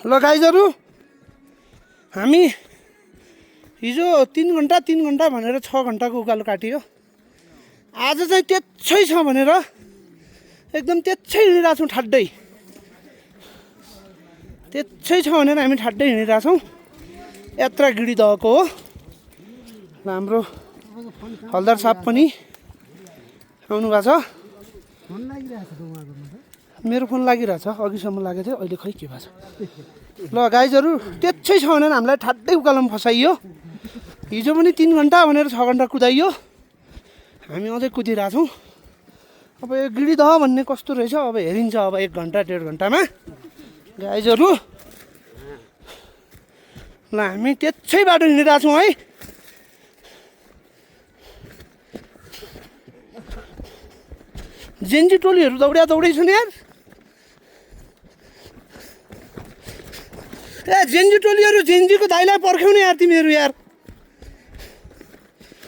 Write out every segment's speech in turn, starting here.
ल गाइजहरू हामी हिजो 3 घण्टा भनेर 6 घण्टाको उकालो काटियो। आज चाहिँ त्यच्छै छ भनेर एकदम त्यच्छै हिँडिरहेको छौँ ठाड्दै। त्यच्छै छ भनेर हामी ठाड्दै हिँडिरहेको छौँ। यात्रा गिरिदहको हो। हाम्रो हलदार साहब पनि आउनु भएको छ। मेरो फोन लागिरहेछ, अघिसम्म लागेको थियो, अहिले खै के भएको छ। ल गाइजहरू त्यच्छै छ भनेर हामीलाई ठाड्दै उकालोमा फसाइयो। हिजो पनि 3 घण्टा भनेर 6 घण्टा कुदाइयो। हामी अझै कुदिरहेछौँ। अब यो गिरिदह भन्ने कस्तो रहेछ अब हेरिन्छ। अब 1 घण्टा 1.5 घण्टामा गाइजहरू। ल हामी त्यच्छै बाटो हिँडिरहेछौँ है। जेन्जी टोलीहरू दौडै छन् यार। ए जेन्जी टोलीहरू, जेन्जीको दाइलाई पर्ख्याउने यार तिमीहरू यार।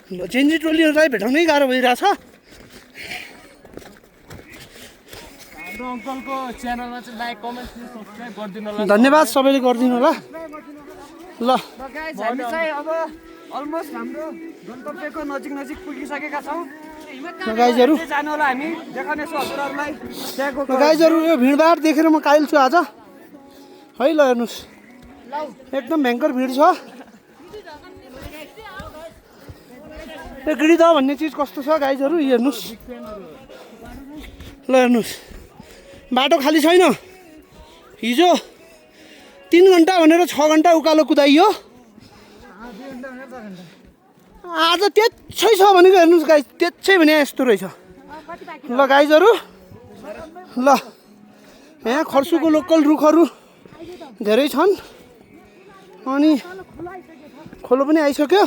ल जेन्जी टोलीहरूलाई भेटाउनै गाह्रो भइरहेछ। हाम्रो अङ्कलको च्यानलमा चाहिँ लाइक कमेन्ट सब्स्क्राइब गरिदिनु होला। धन्यवाद सबैले गरिदिनु होला। ल गाइस हामी चाहिँ अब अलमोस्ट हाम्रो गन्तव्यको नजिक पुगिसकेका छौँ। गाइजहरू जानु होला हामी देखाउनेछु हजुरहरूलाई त्यहाँको। गाइजहरू यो भिडभाड देखेर म काइल छु आज है। ल हेर्नुहोस् एकदम भयङ्कर भिड छ। यो गिरिदह भन्ने चिज कस्तो छ गाइजहरू हेर्नुहोस्। ल हेर्नुहोस् बाटो खाली छैन। हिजो 3 घण्टा भनेर 6 घण्टा उकालो कुदाइयो। आज त्यच्छै छ भनेको हेर्नुहोस् गाइज। त्यच्छै भने यस्तो रहेछ। ल गाइजहरू ल यहाँ खर्सुको लोकल रुखहरू धेरै छन्। अनि खोलो पनि आइसक्यो।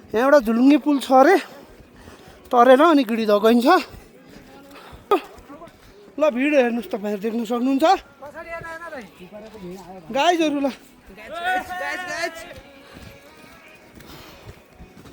यहाँ एउटा झुलुङ्गे पुल छ अरे, तरेर अनि गिरिदह गइन्छ। ल भिड हेर्नुहोस्, तपाईँहरू देख्न सक्नुहुन्छ गाइजहरू। ल